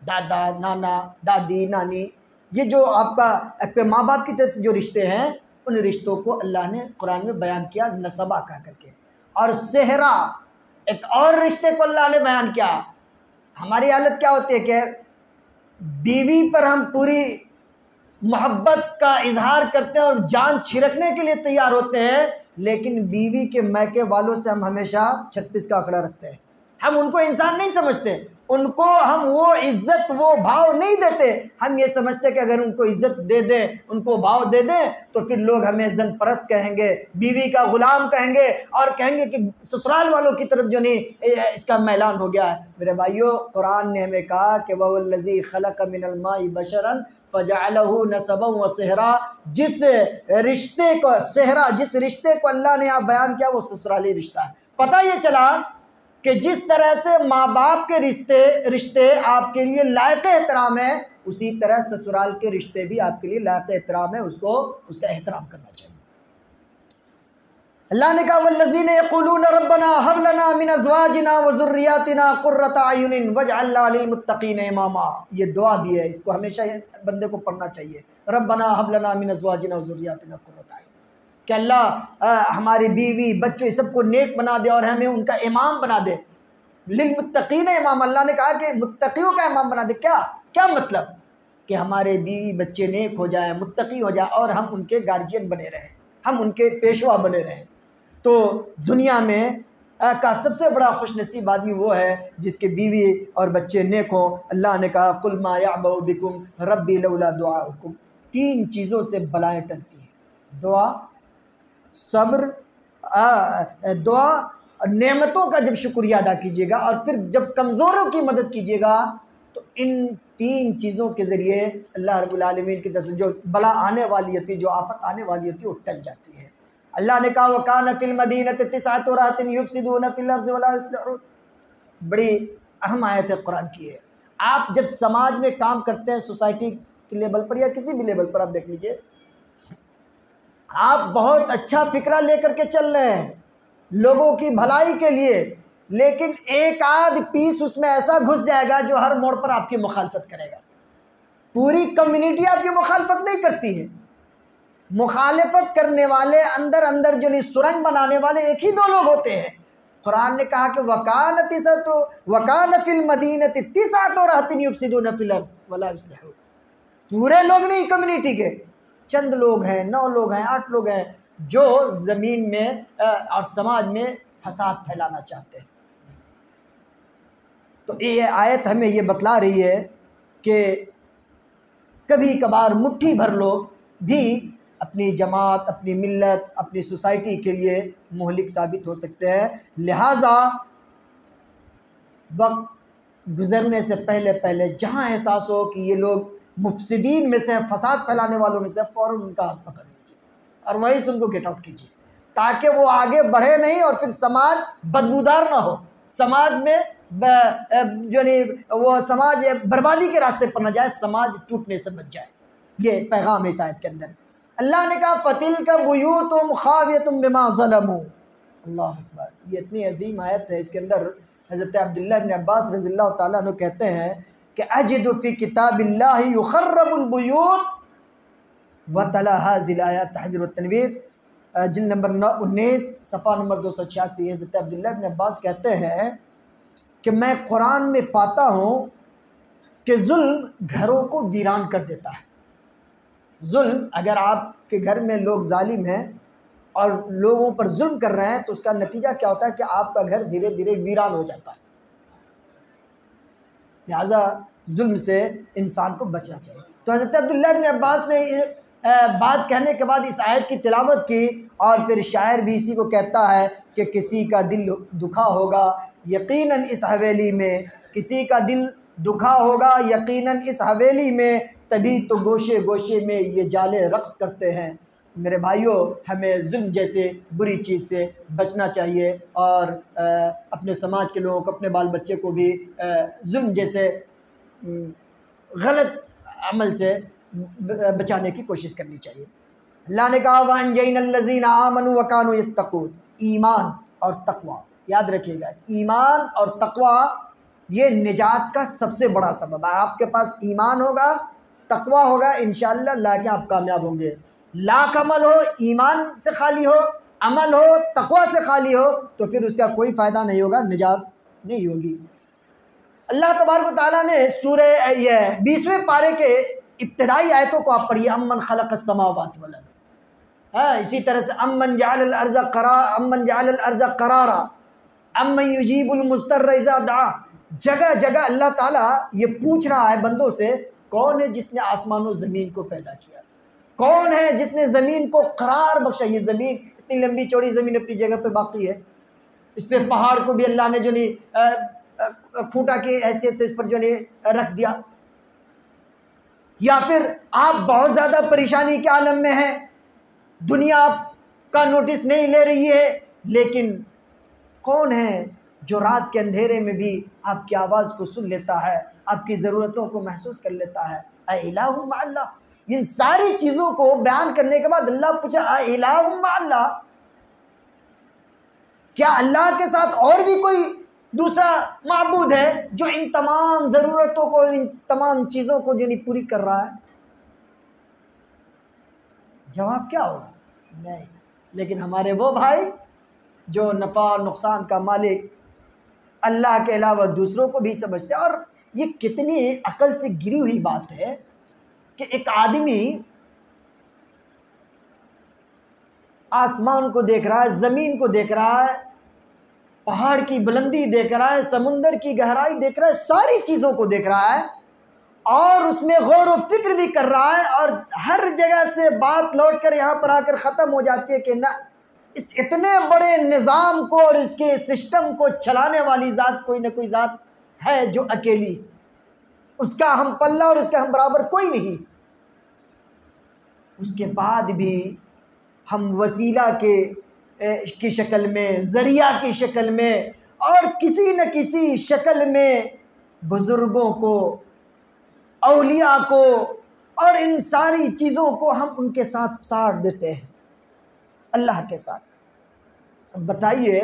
دادا نانا دادی نانی، یہ جو آپ کا ماں باپ کی طرف سے جو رشتے ہیں، ان رشتوں کو اللہ نے قرآن میں بیان کیا نسبہ کہہ کر کے۔ اور صہرا ایک اور رشتے کو اللہ نے بیان کیا۔ ہماری حالت کیا ہوتی ہے کہ بیوی پر ہم پوری محبت کا اظہار کرتے ہیں اور جان چھڑکنے کے لیے تیار ہوتے ہیں، لیکن بیوی کے میکے والوں سے ہم ہمیشہ 36 کا آنکڑا رکھتے ہیں۔ ہم ان کو انسان نہیں سمجھتے، ان کو ہم وہ عزت وہ بھاؤ نہیں دیتے۔ ہم یہ سمجھتے کہ اگر ان کو عزت دے دیں، ان کو بھاؤ دے دیں تو پھر لوگ ہمیں زن پرست کہیں گے، بیوی کا غلام کہیں گے، اور کہیں گے کہ سسرال والوں کی طرف جو نہیں اس کا میلان ہو گیا ہے۔ میرے بھائیو قرآن نے ہمیں کہا کہ وَهُوَ الَّذِي خَلَقَ مِنَ الْمَاءِ بَشَرًا فَجَعَلَهُ نَسَبًا وَصِهْرًا۔ جس رشتے کو اللہ نے یہاں بیان کیا وہ سسرالی رشتہ ہے۔ پتہ یہ چلا کہ جس طرح سے ماں باپ کے رشتے آپ کے لیے لائق احترام ہیں، اسی طرح سسرال کے رشتے بھی آپ کے لیے لائق احترام ہیں، اس کا احترام کرنا چاہیے۔ اللہ نے کہا والذین یقولون ربنا هب لنا من ازواجنا وذریاتنا قرۃ اعین واجعلنا للمتقین اماما۔ یہ دعا بھی ہے، اس کو ہمیشہ بندے کو پڑھنا چاہیے، ربنا هب لنا من ازواجنا وذریاتنا قرۃ اعین، کہ اللہ ہماری بیوی بچوں سب کو نیک بنا دے اور ہمیں ان کا امام بنا دے۔ للمتقین امام، اللہ نے کہا کہ متقیوں کا امام بنا دے۔ کیا مطلب؟ کہ ہمارے بیوی بچے نیک ہو جائیں، متقی ہو جائیں، اور ہم ان کے گارجین بنے رہیں، ہم ان کے پیشوا بنے رہیں۔ تو دنیا میں کا سب سے بڑا خوش نصیب آدمی وہ ہے جس کے بیوی اور بچے نیک ہوں۔ اللہ نے کہا قل ما یعبأ بکم ربی لولا دعاؤکم۔ 3 چیزوں سے بلائیں ٹلتی ہیں، دعا، صبر، دعا نعمتوں کا جب شکریہ ادا کیجیے گا، اور پھر جب کمزوروں کی مدد کیجیے گا، تو ان 3 چیزوں کے ذریعے اللہ رب العالمین کی طرف سے جو بلا آنے والی ہوتی ہے، جو آفت آنے والی ہوتی ہے، وہ ٹل جاتی ہے۔ اللہ نے کہا وَكَانَ فِي الْمَدِينَةِ 9 رَهْطٍ يُفْسِدُونَ فِي الْأَرْضِ وَلَا يُصْلِحُونَ۔ بڑی اہم آیت ہے قرآن کی ہے۔ آپ جب سماج میں کام کرتے ہیں، سوسائٹی کے لیول پر یا کسی بھی لیول پر، آپ دیکھ لیجئے، آپ بہت اچھا فکرہ لے کر کے چل رہے ہیں لوگوں کی بھلائی کے لیے، لیکن ایک آدھ پیس اس میں ایسا گھس جائے گا جو ہر موڑ پر آپ کی مخالفت کرے گا۔ پوری کمیونٹی آپ کی مخالفت نہیں کرتی ہے، مخالفت کرنے والے اندر جو نہیں سرنگ بنانے والے ایک ہی 2 لوگ ہوتے ہیں۔ قرآن نے کہا کہ وَكَانَ فِي الْمَدِينَةِ 9 رَهْطٍ يُفْسِدُونَ فِي الْأَرْضِ وَلَا يُصْلِحُونَ۔ پورے لوگ نہیں کمیونٹی کے، چند لوگ ہیں، 9 لوگ ہیں، 8 لوگ ہیں جو زمین میں اور سماج میں فساد پھیلانا چاہتے ہیں۔ تو یہ آیت ہمیں یہ بتلا رہی ہے کہ کبھی کبھار مٹھی بھر لوگ بھی اپنی جماعت، اپنی ملت، اپنی سوسائٹی کے لیے مہلک ثابت ہو سکتے ہیں۔ لہٰذا وقت گزرنے سے پہلے پہلے جہاں احساس ہو کہ یہ لوگ مفسدین میں سے، فساد پھیلانے والوں میں سے، فوراً ان کا ہاتھ پکڑ لیجیے اور وہیں سے ان کو گیٹ آؤٹ کیجیے، تاکہ وہ آگے بڑھے نہیں اور پھر سماج بدبودار نہ ہو، سماج میں وہ سماج بربادی کے راستے پر نہ جائے، سماج ٹوٹنے سے بچ جائے۔ یہ پیغام اس آیت کے اندر اللہ نے کہا فَتِلْكَ بُيُوتُهُمْ خَاوِيَةٌ بِمَا ظَلَمُوا۔ اللہ اکبر، یہ اتنی عظیم آیت ہے۔ اس کے اندر حضرت عبداللہ بن عباس رضی اللہ تعالیٰ عنہ کہتے ہیں کہ اجد فی کتاب اللہ یخرب البیوت وتلا هذه الآیات تحذیر والتنویر، جلد نمبر 19 صفحہ نمبر 286۔ حضرت عبداللہ بن عباس کہتے ہیں کہ میں قرآن میں پاتا ہوں کہ ظلم گھروں کو ویران کر دیتا ہے۔ ظلم، اگر آپ کے گھر میں لوگ ظالم ہیں اور لوگوں پر ظلم کر رہے ہیں تو اس کا نتیجہ کیا ہوتا ہے کہ آپ کا گھر دھیرے دھیرے ویران ہو جاتا ہے۔ لہٰذا ظلم سے انسان کو بچنا چاہیے۔ تو حضرت عبداللہ بن عباس نے بات کہنے کے بعد اس آیت کی تلاوت کی، اور پھر شاعر بھی اسی کو کہتا ہے کہ کسی کا دل دکھا ہوگا یقیناً اس حویلی میں، کسی کا دل دکھا ہوگا یقیناً اس حویلی میں، تبھی تو گوشے گوشے میں یہ جالے رقص کرتے ہیں۔ میرے بھائیوں، ہمیں ظلم جیسے بری چیز سے بچنا چاہیے، اور اپنے سماج کے لوگوں کو، اپنے بال بچے کو بھی ظلم جیسے غلط عمل سے بچانے کی کوشش کرنی چاہیے۔ اللہ نے کہا وَأَنجَيْنَا الَّذِينَ آمَنُوا وَكَانُوا يَتَّقُونَ۔ ایمان اور تقوی، یاد رکھیے گا، ایمان اور تقوی یہ نجات کا سب سے بڑا سبب ہے۔ آپ کے پاس ایمان ہوگا، تقوی ہوگا، انشاءاللہ اللہ کے آپ کامیاب ہوں گے۔ لاکھ عمل ہو، ایمان سے خالی ہو، عمل ہو تقوی سے خالی ہو، تو پھر اس کا کوئی فائدہ نہیں ہوگا، نجات نہیں ہوگی۔ اللہ تبارک و تعالیٰ نے سورہ 20ویں پارے کے ابتدائی آیتوں کو آپ پڑھیے، امن خلق السماوات والارض، اسی طرح سے امن جعل الارض قرارا امن یجیب المضطر اذا دعا۔ جگہ جگہ اللہ تعالیٰ یہ پوچھ رہا ہے بندوں سے، کون ہے جس نے آسمان و زمین کو پیدا کیا، کون ہے جس نے زمین کو قرار بخشا۔ یہ زمین اتنی لمبی چوڑی زمین اپنی جگہ پہ باقی ہے، اس پہ پہاڑ کو بھی اللہ نے جو نہیں کھوٹا کی حیثیت سے اس پر جو نہیں رکھ دیا۔ یا پھر آپ بہت زیادہ پریشانی کے عالم میں ہیں، دنیا آپ کا نوٹس نہیں لے رہی ہے، لیکن کون ہے جو رات کے اندھیرے میں بھی آپ کی آواز کو سن لیتا ہے، آپ کی ضرورتوں کو محسوس کر لیتا ہے؟ اے الہ مع اللہ۔ ان ساری چیزوں کو بیان کرنے کے بعد اللہ پوچھا اے الہ مع اللہ، کیا اللہ کے ساتھ اور بھی کوئی دوسرا معبود ہے جو ان تمام ضرورتوں کو، ان تمام چیزوں کو جو نہیں پوری کر رہا ہے؟ جواب کیا ہوگا؟ نہیں۔ لیکن ہمارے وہ بھائی جو نفع نقصان کا مالک اللہ کے علاوہ دوسروں کو بھی سمجھتے ہیں، اور یہ کتنی عقل سے گری ہوئی بات ہے کہ ایک آدمی آسمان کو دیکھ رہا ہے، زمین کو دیکھ رہا ہے، پہاڑ کی بلندی دیکھ رہا ہے، سمندر کی گہرائی دیکھ رہا ہے، ساری چیزوں کو دیکھ رہا ہے، اور اس میں غور و فکر بھی کر رہا ہے، اور ہر جگہ سے بات لوٹ کر یہاں پر آ کر ختم ہو جاتی ہے کہ نہ، اس اتنے بڑے نظام کو اور اس کے سسٹم کو چلانے والی ذات کوئی نہ کوئی ذات ہے جو اکیلی، اس کا ہم پلہ اور اس کے ہم برابر کوئی نہیں۔ اس کے بعد بھی ہم وسیلہ کی شکل میں، ذریعہ کی شکل میں، اور کسی نہ کسی شکل میں بزرگوں کو، اولیاء کو، اور ان ساری چیزوں کو ہم ان کے ساتھ ساڑ دیتے ہیں، اللہ کے ساتھ۔ اب بتائیے،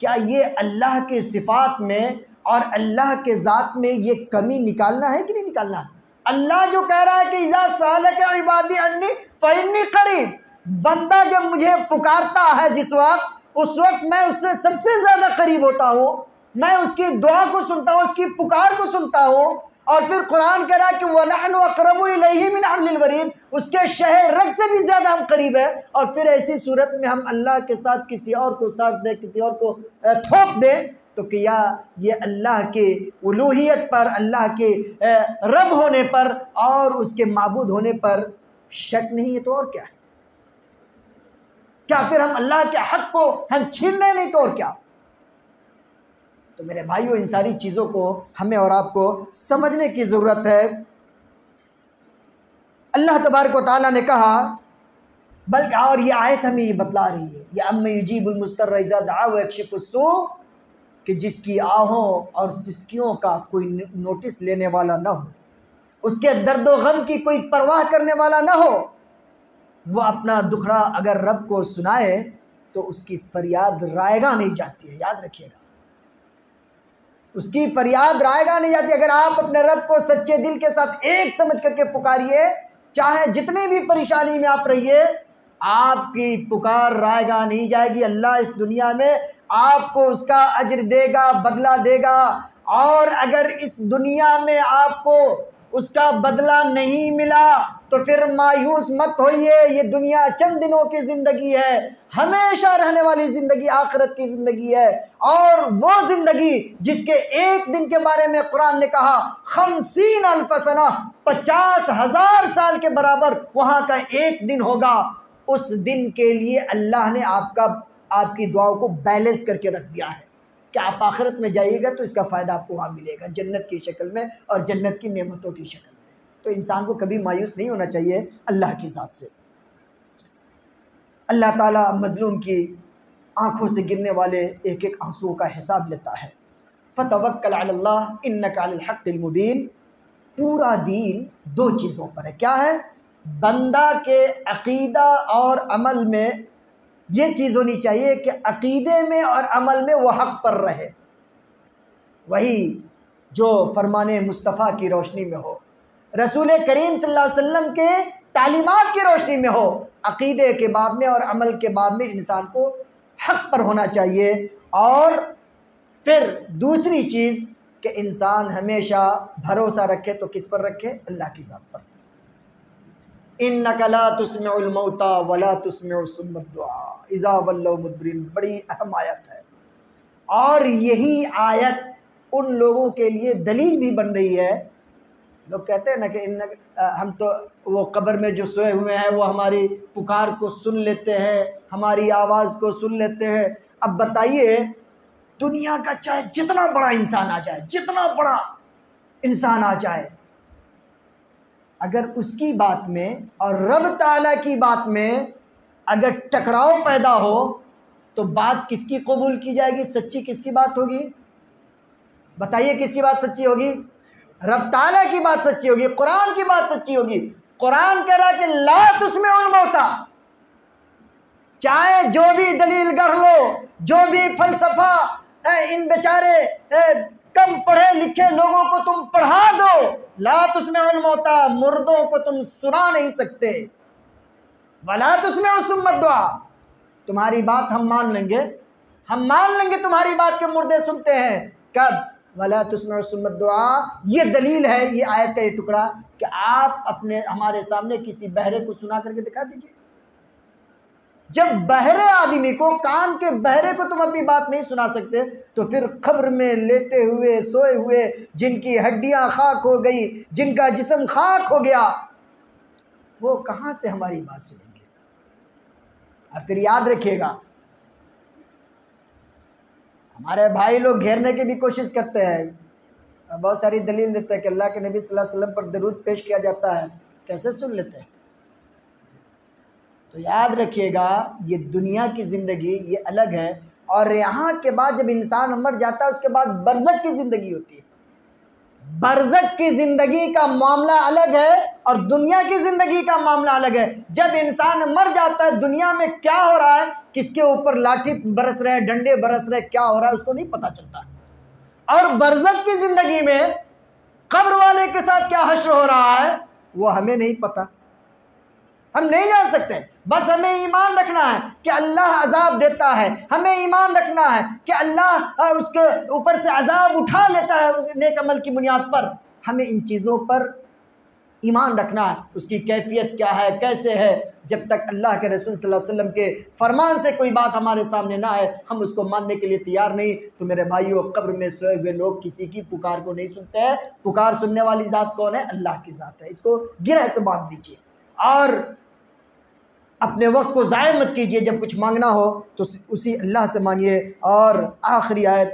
کیا یہ اللہ کے صفات میں اور اللہ کے ذات میں یہ کمی نکالنا ہے کہ نہیں نکالنا؟ اللہ جو کہہ رہا ہے کہ اذا سالک عبادی عنی فانی قریب، بندہ جب مجھے پکارتا ہے جس وقت، اس وقت میں اس سے سب سے زیادہ قریب ہوتا ہوں، میں اس کی دعا کو سنتا ہوں، اس کی پکار کو سنتا ہوں۔ اور پھر قرآن کہہ رہا ہے کہ وَنَحْنُ أَقْرَبُ إِلَيْهِ مِنْ حَبْلِ الْوَرِيدِ، اس کے شہ رگ سے بھی زیادہ ہم قریب ہیں۔ اور پھر ایسی صورت میں ہم اللہ کے ساتھ کسی اور کو ساٹ دیں، کسی اور کو تھوپ دیں، تو کیا یہ اللہ کے الوہیت پر، اللہ کے رب ہونے پر اور اس کے معبود ہونے پر شک نہیں ہے تو اور کیا ہے؟ کیا پھر ہم اللہ کے حق کو ہم چھین رہے نہیں تو اور کیا؟ تو میرے بھائیوں، ان ساری چیزوں کو ہمیں اور آپ کو سمجھنے کی ضرورت ہے۔ اللہ تبارک و تعالیٰ نے کہا، بلکہ اور یہ آیت ہمیں یہ بتلا رہی ہے، یہ اَمَّن یُجِیبُ الْمُضْطَرَّ اِذَا دَعَاهُ وَیَکْشِفُ السُّوءَ، کہ جس کی آہوں اور سسکیوں کا کوئی نوٹس لینے والا نہ ہو، اس کے درد و غم کی کوئی پرواہ کرنے والا نہ ہو، وہ اپنا دکھڑا اگر رب کو سنائے تو اس کی فریاد رائگاں نہیں جاتی ہے۔ یاد رکھیے گا، اس کی فریاد رائگاں نہیں جاتی۔ اگر آپ اپنے رب کو سچے دل کے ساتھ ایک سمجھ کر کے پکاریے، چاہے جتنی بھی پریشانی میں آپ رہیے، آپ کی پکار رائگاں نہیں جائے گی۔ اللہ اس دنیا میں آپ کو اس کا اجر دے گا، بدلہ دے گا، اور اگر اس دنیا میں آپ کو اس کا بدلہ نہیں ملا تو پھر مایوس مت ہوئیے۔ یہ دنیا چند دنوں کی زندگی ہے، ہمیشہ رہنے والی زندگی آخرت کی زندگی ہے، اور وہ زندگی جس کے ایک دن کے بارے میں قرآن نے کہا 50,000 سنہ، 50,000 سال کے برابر وہاں کا ایک دن ہوگا۔ اس دن کے لیے اللہ نے آپ کی دعاؤں کو بیلنس کر کے رکھ دیا ہے کہ آپ آخرت میں جائیے گا تو اس کا فائدہ آپ کو وہاں ملے گا، جنت کی شکل میں اور جنت کی نعمتوں کی شکل میں۔ تو انسان کو کبھی مایوس نہیں ہونا چاہیے اللہ کی ذات سے۔ اللہ تعالیٰ مظلوم کی آنکھوں سے گرنے والے ایک ایک آنسو کا حساب لیتا ہے۔ فَتَوَكَّلْ عَلَى اللَّهِ إِنَّكَ عَلَى الْحَقِّ الْمُبِينِ۔ پورا دین دو چیزوں پر ہے۔ کیا ہے؟ بندہ کے عقیدہ اور عمل میں یہ چیز ہونی چاہیے کہ عقیدے میں اور عمل میں وہ حق پر رہے، وہی جو فرمان مصطفیٰ کی روشنی میں ہو، رسول کریم صلی اللہ علیہ وسلم کے تعلیمات کی روشنی میں ہو۔ عقیدے کے باب میں اور عمل کے باب میں انسان کو حق پر ہونا چاہیے۔ اور پھر دوسری چیز کہ انسان ہمیشہ بھروسہ رکھے تو کس پر رکھے؟ اللہ کی ذات پر۔ إِنَّكَ لَا تُسْمِعُ الْمَوْتَى وَلَا تُسْمِعُ الصُّمَّ الدُّعَاءَ إِذَا وَلَّوْا مُدْبِرِينَ۔ بڑی اہم آیت ہے، اور یہی آیت ان لوگوں کے لیے دلیل بھی بن رہی ہے۔ لوگ کہتے ہیں نا کہ ہم تو وہ قبر میں جو سوئے ہوئے ہیں وہ ہماری پکار کو سن لیتے ہیں، ہماری آواز کو سن لیتے ہیں۔ اب بتائیے، دنیا کا چاہے جتنا بڑا انسان آ جائے، جتنا بڑا انسان آ جائے، اگر اس کی بات میں اور رب تعالیٰ کی بات میں اگر ٹکراؤ پیدا ہو تو بات کس کی قبول کی جائے گی؟ سچی کس کی بات ہوگی؟ بتائیے کس کی بات سچی ہوگی؟ رب تعالیٰ کی بات سچی ہوگی، قرآن کی بات سچی ہوگی۔ قرآن کہہ رہا ہے کہ لا تسمع الموتى، چاہے جو بھی دلیل گڑھ لو، جو بھی فلسفہ ان بیچارے کم پڑھے لکھے لوگوں کو تم پڑھا دو، لا تسمع الموتى، مردوں کو تم سنا نہیں سکتے، ولا تسمع الصم الدعاء، تمہاری بات ہم مان لیں گے، ہم مان لیں گے تمہاری بات کے مردے سنتے ہیں۔ کب؟ ولا تسمع الصم الدعاء۔ یہ دلیل ہے، یہ آیت کا یہ ٹکڑا کہ آپ ہمارے سامنے کسی بہرے کو سنا کر کے دکھا دیجئے۔ جب بہرے آدمی کو، کان کے بہرے کو تم اپنی بات نہیں سنا سکتے تو پھر قبر میں لیٹے ہوئے سوئے ہوئے جن کی ہڈیاں خاک ہو گئی، جن کا جسم خاک ہو گیا، وہ کہاں سے ہماری بات سنیں گے؟ اور پھر یاد رکھیے گا، ہمارے بھائی لوگ گھیرنے کی بھی کوشش کرتے ہیں، بہت ساری دلیل دیتے ہیں کہ اللہ کے نبی صلی اللہ علیہ وسلم پر درود پیش کیا جاتا ہے، کیسے سن لیتے ہیں؟ تو یاد رکھیے گا، یہ دنیا کی زندگی یہ الگ ہے، اور یہاں کے بعد جب انسان مر جاتا ہے اس کے بعد برزخ کی زندگی ہوتی ہے۔ برزخ کی زندگی کا معاملہ الگ ہے اور دنیا کی زندگی کا معاملہ الگ ہے۔ جب انسان مر جاتا ہے دنیا میں کیا ہو رہا ہے، کس کے اوپر لاٹھی برس رہے ہیں، ڈنڈے برس رہے ہیں، کیا ہو رہا ہے اس کو نہیں پتہ چلتا۔ اور برزخ کی زندگی میں قبر والے کے ساتھ کیا حشر ہو رہا ہے وہ ہمیں نہیں پتہ، ہم نہیں جان سکتے۔ بس ہمیں ایمان رکھنا ہے کہ اللہ عذاب دیتا ہے، ہمیں ایمان رکھنا ہے کہ اللہ اس کے اوپر سے عذاب اٹھا لیتا ہے نیک عمل کی بنیاد پر۔ ہمیں ان چیزوں پر ایمان رکھنا ہے، اس کی کیفیت کیا ہے، کیسے ہے، جب تک اللہ کے رسول صلی اللہ علیہ وسلم کے فرمان سے کوئی بات ہمارے سامنے نہ آئے ہم اس کو ماننے کے لیے تیار نہیں۔ تو میرے بھائیوں، قبر میں سوئے ہوئے لوگ کسی کی پکار کو نہیں سنتے ہیں۔ پکار سننے والی ذات کون ہے؟ اللہ کی ذات ہے۔ اس کو گرہ سے باندھ لیجیے اور اپنے وقت کو ضائع مت کیجیے۔ جب کچھ مانگنا ہو تو اسی اللہ سے مانگیے۔ اور آخری آیت،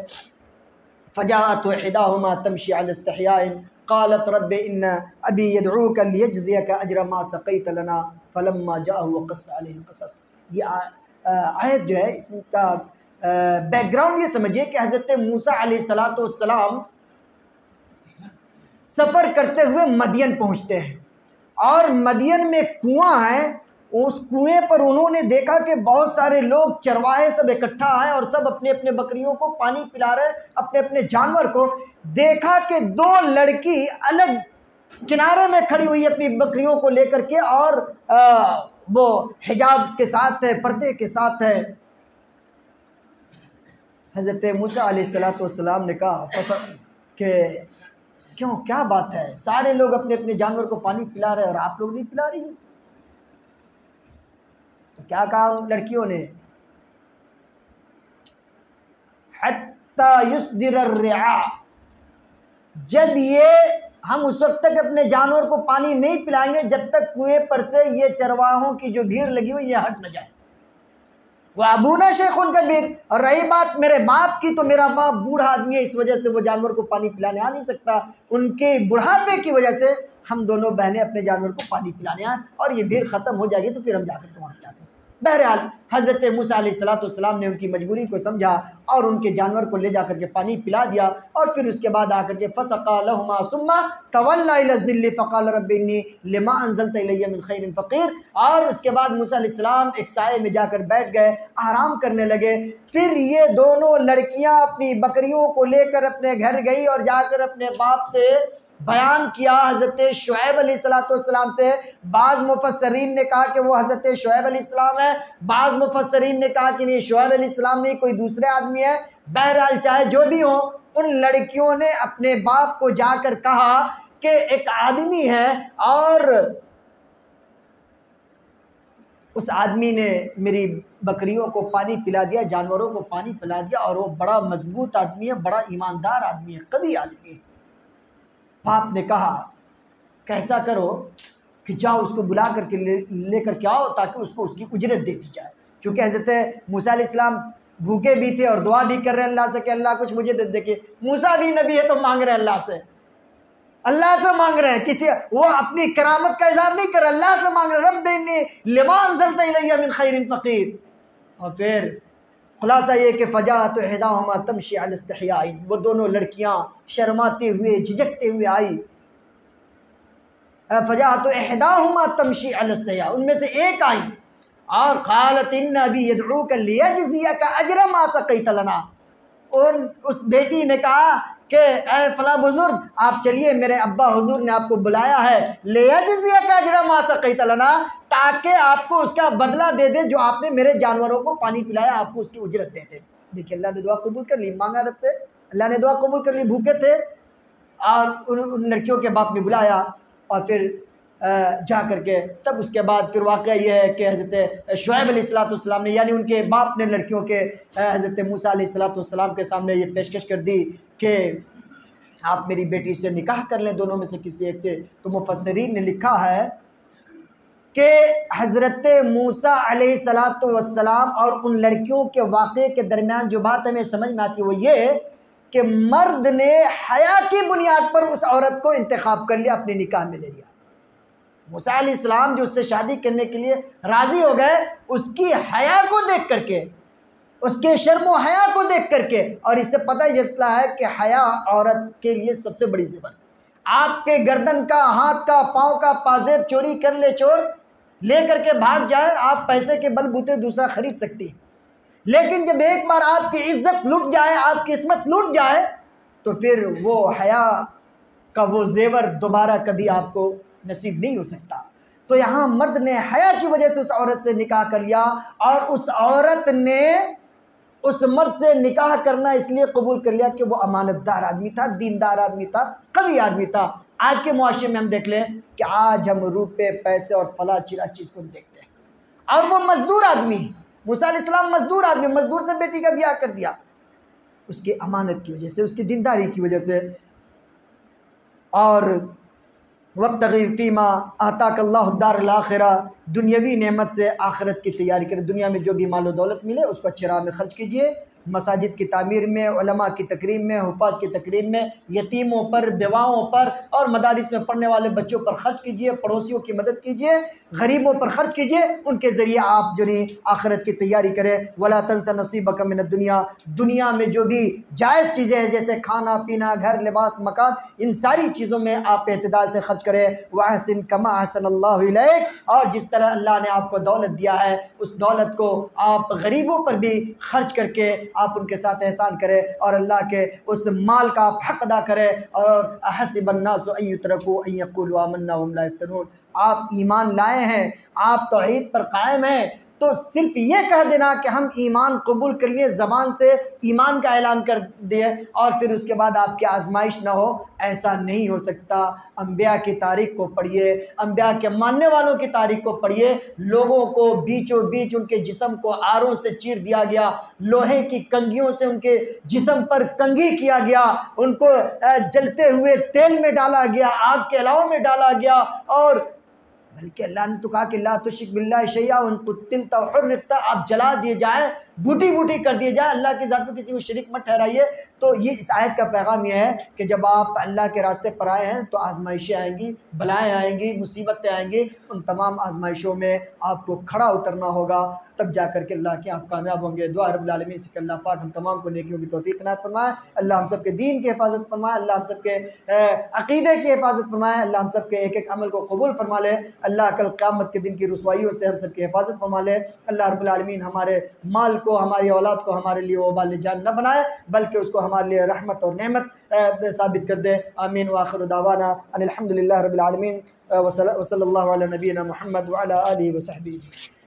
فجاءت احداهما تمشي على استحياء قالت رب ان ابي يدعوك ليجزيك اجر ما سقيت لنا فلما جاءه وقص عليه القصص۔ یہ آیت جو ہے اس کا بیک گراؤنڈ یہ سمجھیے کہ حضرت موسیٰ علیہ السلام سفر کرتے ہوئے مدین پہنچتے ہیں اور مدین میں کنواں ہے۔ اس کنویں پر انہوں نے دیکھا کہ بہت سارے لوگ چرواہے سب اکٹھا ہیں اور سب اپنے اپنے بکریوں کو پانی پلا رہے، اپنے اپنے جانور کو۔ دیکھا کہ دو لڑکی الگ کنارے میں کھڑی ہوئی اپنی بکریوں کو لے کر کے اور وہ حجاب کے ساتھ ہے، پردے کے ساتھ ہے۔ حضرت موسیٰ علیہ السلام نے کہا کہ کیوں، کیا بات ہے؟ سارے لوگ اپنے اپنے جانور کو پانی پلا رہے اور آپ لوگ نہیں پلا رہی ہیں؟ تو کیا کہا ان لڑکیوں نے؟ حتی یصدر الرعاء، جب یہ ہم اس وقت تک اپنے جانور کو پانی نہیں پلائیں گے جب تک کنویں پر سے یہ چرواہوں کی جو بھیڑ لگی ہوئی یہ ہٹ نہ جائے۔ وَأَبُونَا شَيْخٌ كَبِيرٌ، اور رہی بات میرے باپ کی تو میرا باپ بوڑھا آدمی ہے، اس وجہ سے وہ جانور کو پانی پلانے آ نہیں سکتا۔ ان کے بڑھاپے کی وجہ سے ہم دونوں بہنیں اپنے جانور کو پانی پلانے آئیں اور یہ بھیڑ ختم ہو جائے گی تو پھر ہم جا کر وہاں پلاتے ہیں۔ بہرحال حضرت موسیٰ علیہ السلام نے ان کی مجبوری کو سمجھا اور ان کے جانور کو لے جا کر کے پانی پلا دیا اور پھر اس کے بعد آ کر کے فَسَقَىٰ لَهُمَا ثُمَّ تَوَلَّىٰ إِلَى الظِّلِّ فَقَالَ رَبِّ إِنِّي لِمَا أَنزَلْتَ إِلَيَّ مِنْ خَيْرٍ فَقِيرٌ۔ اور اس کے بعد موسیٰ علیہ السلام ایک سائے میں جا کر بیٹھ گئے، آرام کرنے لگے۔ پھر یہ دونوں لڑکیاں اپنی بکریوں کو لے کر اپنے گھر گئی اور جا کر اپنے باپ سے بیان کیا حضرت شعیب علیہ السلام سے۔ بعض مفسرین نے کہا کہ وہ حضرت شعیب علیہ السلام ہے، بعض مفسرین نے کہا کہ نہیں شعیب علیہ السلام نہیں، کوئی دوسرے آدمی ہے۔ بہرحال چاہے جو بھی ہو، ان لڑکیوں نے اپنے باپ کو جا کر کہا کہ ایک آدمی ہے اور اس آدمی نے میری بکریوں کو پانی پلا دیا، جانوروں کو پانی پلا دیا، اور وہ بڑا مضبوط آدمی ہے، بڑا ایماندار آدمی ہے، قوی آدمی ہے۔ باپ نے کہا کہ ایسا کرو کہ جاؤ اس کو بلا کر کے لے کر کے آؤ تاکہ اس کو اس کی اجرت دے دی جائے۔ چونکہ حضرت موسیٰ علیہ السلام بھوکے بھی تھے اور دعا بھی کر رہے ہیں اللہ سے کہ اللہ کچھ مجھے دے دے۔ کہ موسیٰ بھی نبی ہے تو مانگ رہے ہیں اللہ سے مانگ رہے ہیں، کسی وہ اپنی کرامت کا اظہار نہیں کر رہے، اللہ سے مانگ رہے ہیں رب انی لما انزلت الی من خیر فقیر۔ اور پھر خلاصہ یہ کہ فجاءت احداهما تمشی علی استحیاء، وہ دونوں لڑکیاں شرماتے ہوئے جھجکتے ہوئے آئی۔ فجاءت احداهما تمشی علی استحیاء، ان میں سے ایک آئی اور قالت ان ابی یدعوک لیجزیک اجر ما سقیت لنا۔ اس بیٹی نے کہا کہ اے فلاں بزرگ آپ چلیے، میرے ابا حضور نے آپ کو بلایا ہے لیجزیک اجر ما سقیت لنا، تاکہ آپ کو اس کا بدلہ دے دے جو آپ نے میرے جانوروں کو پانی پلایا، آپ کو اس کی اجرت دے دے۔ دیکھیں اللہ نے دعا قبول کر لی، مانگا رب سے، اللہ نے دعا قبول کر لی۔ بھوکے تھے اور ان لڑکیوں کے باپ نے بلایا اور پھر جا کر کے تب اس کے بعد پھر واقعہ یہ ہے کہ حضرت شعیب علیہ السلام نے یعنی ان کے باپ نے لڑکیوں کے حضرت موسیٰ علیہ السلام کے سامنے یہ پیشکش کر دی کہ آپ میری بیٹی سے نکاح کر لیں، دونوں میں سے کسی ایک سے۔ تو مفسرین نے لکھا ہے کہ حضرت موسیٰ علیہ السلام اور ان لڑکیوں کے واقعے کے درمیان جو بات ہمیں سمجھ میں آتی ہے وہ یہ کہ مرد نے حیا کی بنیاد پر اس عورت کو انتخاب کر لیا، اپنے نکاح میں لے لیا۔ موسیٰ علیہ السلام جو اس سے شادی کرنے کے لیے راضی ہو گئے، اس کی حیا کو دیکھ کر کے، اس کے شرم و حیا کو دیکھ کر کے، اور اس سے پتہ چلتا ہے کہ حیا عورت کے لیے سب سے بڑی زیور۔ آپ کے گردن کا، ہاتھ کا، پاؤں کا پازیب چوری کر لے چور، لے کر کے بھاگ جائے، آپ پیسے کے بل بوتے دوسرا خرید سکتی ہیں، لیکن جب ایک بار آپ کی عزت لٹ جائے، آپ کی عصمت لٹ جائے، تو پھر وہ حیا کا وہ زیور دوبارہ کبھی آپ کو نصیب نہیں ہو سکتا۔ تو یہاں مرد نے حیا کی وجہ سے اس عورت سے نکاح کر لیا، اور اس عورت نے اس مرد سے نکاح کرنا اس لیے قبول کر لیا کہ وہ امانت دار آدمی تھا، دیندار آدمی تھا، قوی آدمی تھا۔ آج کے معاشرے میں ہم دیکھ لیں کہ آج ہم روپے، پیسے اور فلاں چیز کو دیکھتے ہیں، اور وہ مزدور آدمی، موسیٰ علیہ السلام مزدور آدمی، مزدور سے بیٹی کا بیاہ کر دیا اس کی امانت کی وجہ سے، اس کی دینداری کی وجہ سے۔ اور وابتغی فیما آتاک اللہ الدار الآخرہ، دنیاوی نعمت سے آخرت کی تیاری کرے، دنیا میں جو بھی مال و دولت ملے اس کو اچھے راہ میں خرچ کیجئے، مساجد کی تعمیر میں، علماء کی تکریم میں، حفاظ کی تکریم میں، یتیموں پر، بیواؤں پر اور مدارس میں پڑھنے والے بچوں پر خرچ کیجئے، پڑوسیوں کی مدد کیجئے، غریبوں پر خرچ کیجئے، ان کے ذریعے آپ جو نہیں آخرت کی تیاری کریں۔ ولا تنس نصیبک من الدنیا، دنیا میں جو بھی جائز چیزیں ہیں جیسے کھانا پینا، گھر، لباس، مکان، ان ساری چیزوں میں آپ اعتدال سے خرچ کریں۔ واحسن کما احسن اللہ الیک، اور جس طرح اللہ نے آپ کو دولت دیا ہے اس دولت کو آپ غریبوں پر بھی خرچ کر کے آپ ان کے ساتھ احسان کریں اور اللہ کے اس مال کا آپ حق ادا کریں۔ اور احسب الناس ان یترکوا ان یقولوا آمنا وهم لا یفتنون، آپ ایمان لائے ہیں، آپ توحید پر قائم ہیں، تو صرف یہ کہہ دینا کہ ہم ایمان قبول کر لیے، زبان سے ایمان کا اعلان کر دیے اور پھر اس کے بعد آپ کی آزمائش نہ ہو، ایسا نہیں ہو سکتا۔ انبیاء کی تاریخ کو پڑھیے، انبیاء کے ماننے والوں کی تاریخ کو پڑھیے، لوگوں کو بیچوں بیچ ان کے جسم کو آروں سے چیر دیا گیا، لوہے کی کنگھیوں سے ان کے جسم پر کنگھی کیا گیا، ان کو جلتے ہوئے تیل میں ڈالا گیا، آگ کے علاوہ میں ڈالا گیا، اور بلکہ اللہ نے تو کہا کہ لا تشرک باللہ شیئا ان قتلت او حرقت، آپ جلا دیے جائیں، بوٹی بوٹی کر دیے جائیں، اللہ کی ذات میں کسی کو شریک مت ٹھہرائیے۔ تو یہ اس آیت کا پیغام یہ ہے کہ جب آپ اللہ کے راستے پر آئے ہیں تو آزمائشیں آئیں گی، بلائیں آئیں گی، مصیبتیں آئیں گی، ان تمام آزمائشوں میں آپ کو کھڑا اترنا ہوگا، تب جا کر کے اللہ کے آپ کامیاب ہوں گے۔ دعا رب العالمین سے کہ اللہ پاک ہم تمام کو نیکیوں کی توفیق عنایت فرمائے، اللہ ہم سب کے دین کی حفاظت فرمائے، اللہ ہم سب کے عقیدے کی حفاظت فرمائے، اللہ ہم سب کے ایک ایک عمل کو قبول فرما لے، اللہ کل قیامت کے دن کی رسوائیوں سے ہم سب کی حفاظت فرما لے۔ اللہ رب العالمین ہمارے مال کو، ہماری اولاد کو ہمارے لیے وبال جان نہ بنائے، بلکہ اس کو ہمارے لیے رحمت اور نعمت ثابت کر دے۔ آمین وآخر دعوانا ان الحمد للہ رب العالمین، وصلی اللہ علی نبینا محمد وعلی آلہ وصحبہ۔